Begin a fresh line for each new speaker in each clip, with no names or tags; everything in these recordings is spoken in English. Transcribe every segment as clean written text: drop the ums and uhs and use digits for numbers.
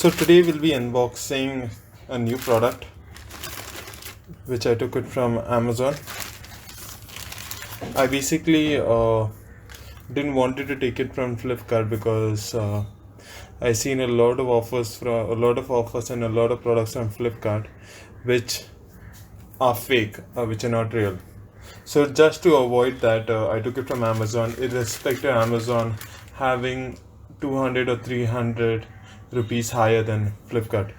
So today we'll be unboxing a new product which I took it from Amazon. I basically didn't wanted to take it from Flipkart because I seen a lot of offers and a lot of products from Flipkart which are fake, which are not real. So just to avoid that, I took it from Amazon, irrespective of Amazon having 200 or 300 rupees higher than Flipkart.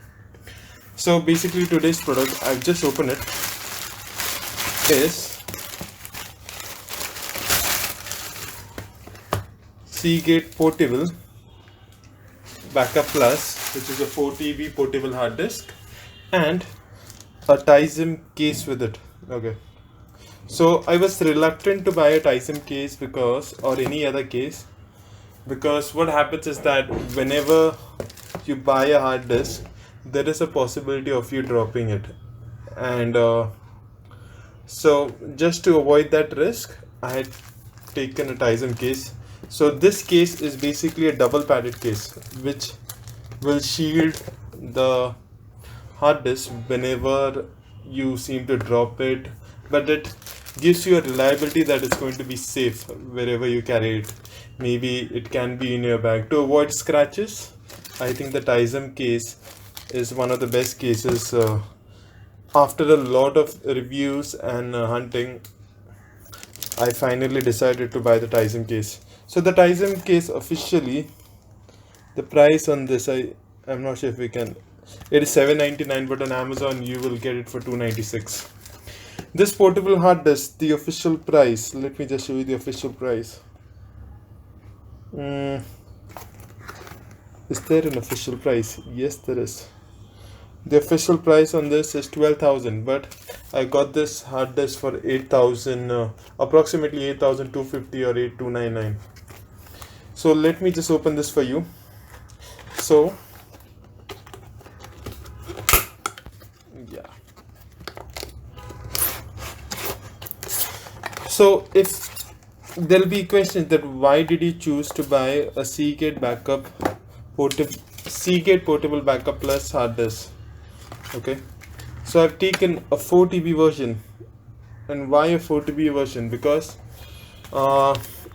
So basically today's product, I've just opened it, is Seagate Portable Backup Plus, which is a 4 TB portable hard disk, and a Tizen case with it. Okay. So I was reluctant to buy a Tizen case or any other case, because what happens is that whenever you buy a hard disk, there is a possibility of you dropping it, and so just to avoid that risk, I had taken a Tizen case. So this case is basically a double padded case which will shield the hard disk whenever you seem to drop it, but it gives you a reliability that it's going to be safe wherever you carry it. Maybe it can be in your bag. To avoid scratches, I think the Tizen case is one of the best cases. After a lot of reviews and hunting, I finally decided to buy the Tizen case. So the Tizen case, officially the price on this, I'm not sure if we can, it is $7.99, but on Amazon you will get it for $2.96. This portable hard disk, the official price, let me just show you the official price. Is there an official price? Yes, there is. The official price on this is 12,000, but I got this hard disk for 8,000, approximately 8,250 or 8,299. So let me just open this for you. So yeah. So if there'll be questions that why did you choose to buy a Seagate Portable Backup Plus hard disk? Okay, so I've taken a 4 TB version. And why a 4 TB version? Because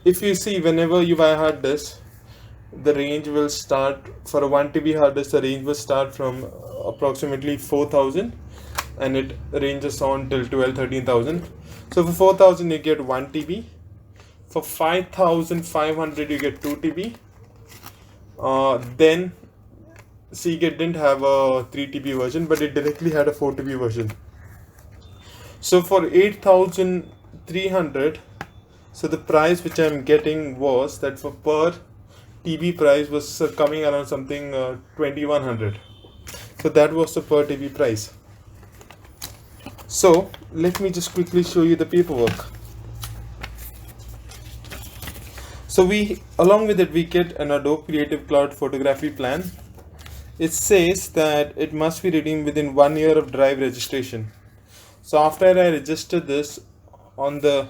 if you see, whenever you buy a hard disk, the range will start for a 1 TB hard disk. The range will start from approximately 4,000 and it ranges on till 13,000. So for 4,000 you get 1 TB. For 5,500 you get 2 TB. Then Seagate didn't have a 3 TB version, but it directly had a 4 TB version. So for 8,300, so the price which I'm getting was that for per TB price was coming around something 2,100. So that was the per TB price. So let me just quickly show you the paperwork. So along with it, we get an Adobe Creative Cloud photography plan. It says that it must be redeemed within 1 year of drive registration. So after I registered this on the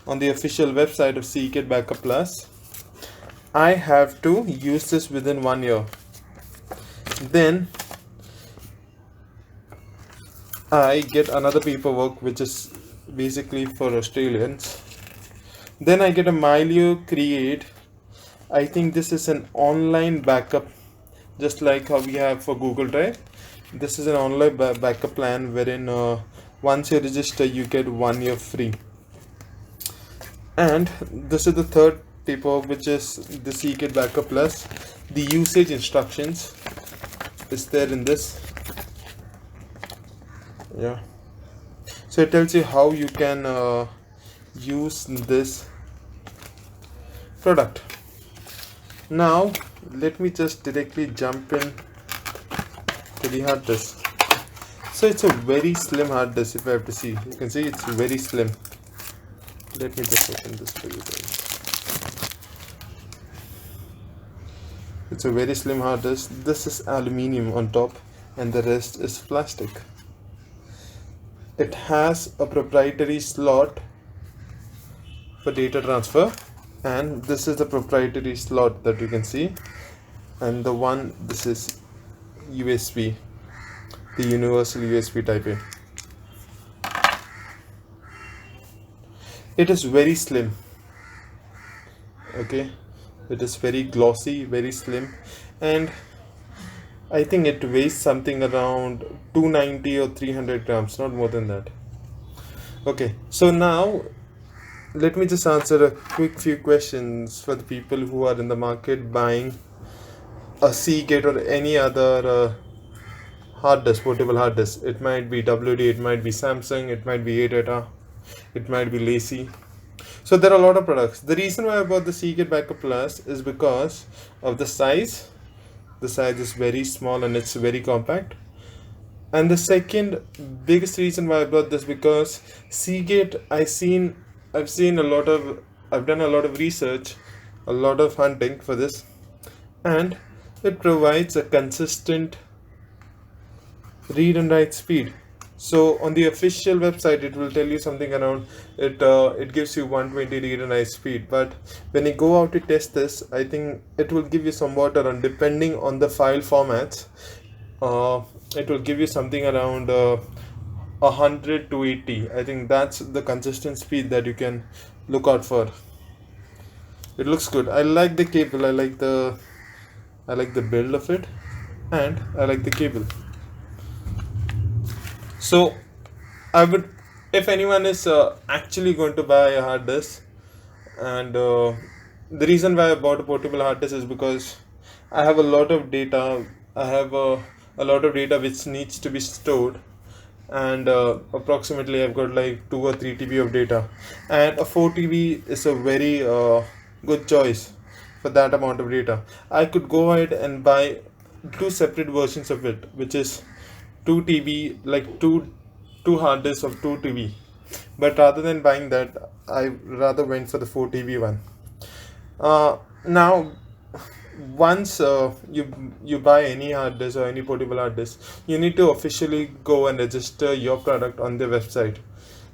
official website of Seagate Backup Plus, I have to use this within 1 year. Then I get another paperwork which is basically for Australians. Then I get a Mylio Create. I think this is an online backup, just like how we have for Google Drive. This is an online backup plan wherein once you register you get 1 year free. And this is the third paperwork, which is the Seagate Backup Plus. The usage instructions is there in this. Yeah. So it tells you how you can use this product. Now let me just directly jump in to the hard disk. So it's a very slim hard disk. If I have to see, you can see it's very slim. Let me just open this for you guys. It's a very slim hard disk. This is aluminium on top and the rest is plastic. It has a proprietary slot for data transfer, and this is the proprietary slot that you can see, and the one, this is USB, the universal USB type A. It is very slim. Okay, it is very glossy, very slim, and I think it weighs something around 290 or 300 grams, not more than that. Okay, so now let me just answer a quick few questions for the people who are in the market buying a Seagate or any other hard disk, portable hard disk. It might be WD, it might be Samsung, it might be ADATA, it might be LaCie. So there are a lot of products. The reason why I bought the Seagate Backup Plus is because of the size. The size is very small and it's very compact. And the second biggest reason why I bought this, because Seagate, I've done a lot of research, a lot of hunting for this, and it provides a consistent read and write speed. So on the official website, it will tell you something around it. It gives you 120 read and write speed. But when you go out to test this, I think it will give you somewhat around, depending on the file formats. It will give you something around 100 to 80. I think that's the consistent speed that you can look out for. It looks good. I like the cable. I like the build of it, and I like the cable. So I would, if anyone is actually going to buy a hard disk, and the reason why I bought a portable hard disk is because I have a lot of data. I have a lot of data which needs to be stored, and approximately I've got like 2 or 3 TB of data, and a 4 TB is a very good choice for that amount of data. I could go ahead and buy 2 separate versions of it, which is 2 TB, like two hard disks of 2 TB. But rather than buying that, I rather went for the 4 TB one. Now, once you buy any hard disk or any portable hard disk, you need to officially go and register your product on the website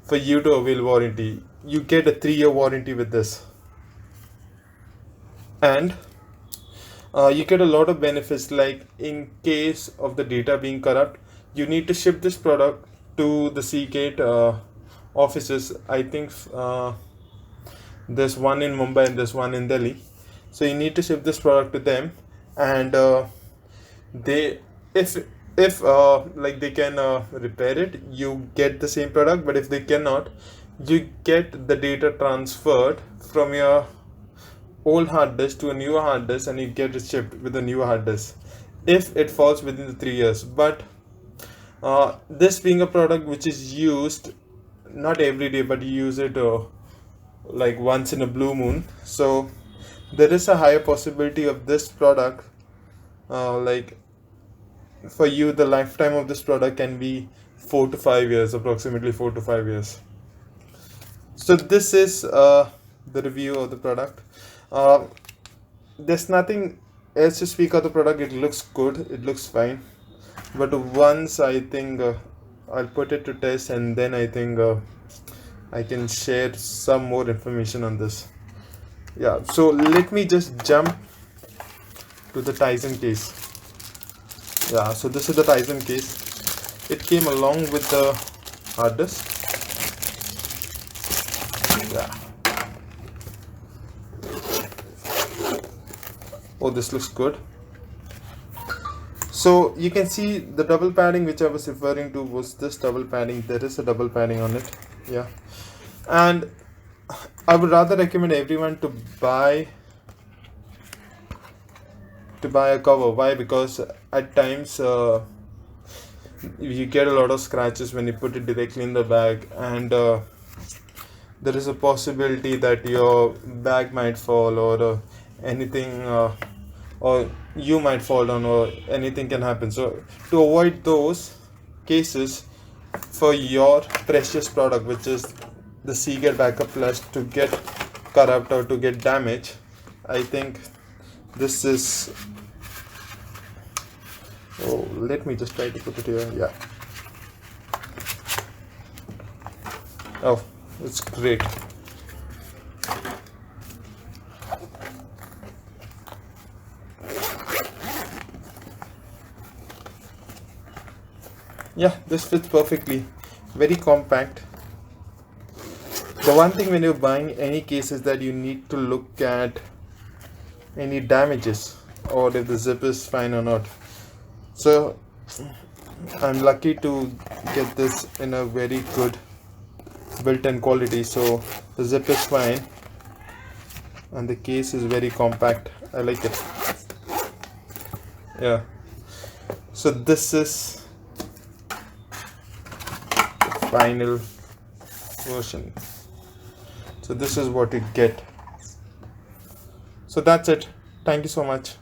for you to avail warranty. You get a 3-year warranty with this, and you get a lot of benefits, like in case of the data being corrupt, you need to ship this product to the Seagate offices. I think there's one in Mumbai and there's one in Delhi. So you need to ship this product to them, and they, if like they can repair it, you get the same product. But if they cannot, you get the data transferred from your old hard disk to a newer hard disk, and you get it shipped with a newer hard disk if it falls within the 3 years. But this being a product which is used not every day, but you use it like once in a blue moon, so there is a higher possibility of this product, like for you, the lifetime of this product can be 4 to 5 years, approximately 4 to 5 years. So this is the review of the product. There's nothing else to speak of the product. It looks good, it looks fine, but once I think I'll put it to test, and then I think I can share some more information on this. Yeah, so let me just jump to the Tizen case. Yeah, so this is the Tizen case. It came along with the hard disk. Yeah. Oh, this looks good. So you can see the double padding which I was referring to was this double padding. There is a double padding on it. Yeah, and I would rather recommend everyone to buy a cover. Why? Because at times you get a lot of scratches when you put it directly in the bag, and there is a possibility that your bag might fall, or anything, or you might fall down, or anything can happen. So to avoid those cases for your precious product, which is the Seagate Backup Plus, to get corrupt or to get damaged, I think this is, oh, let me just try to put it here. Yeah, oh, it's great. Yeah, this fits perfectly. Very compact. The one thing when you're buying any case is that you need to look at any damages or if the zip is fine or not. So I'm lucky to get this in a very good built-in quality. So the zip is fine and the case is very compact. I like it. Yeah. So this is the final version. So this is what you get. So that's it. Thank you so much.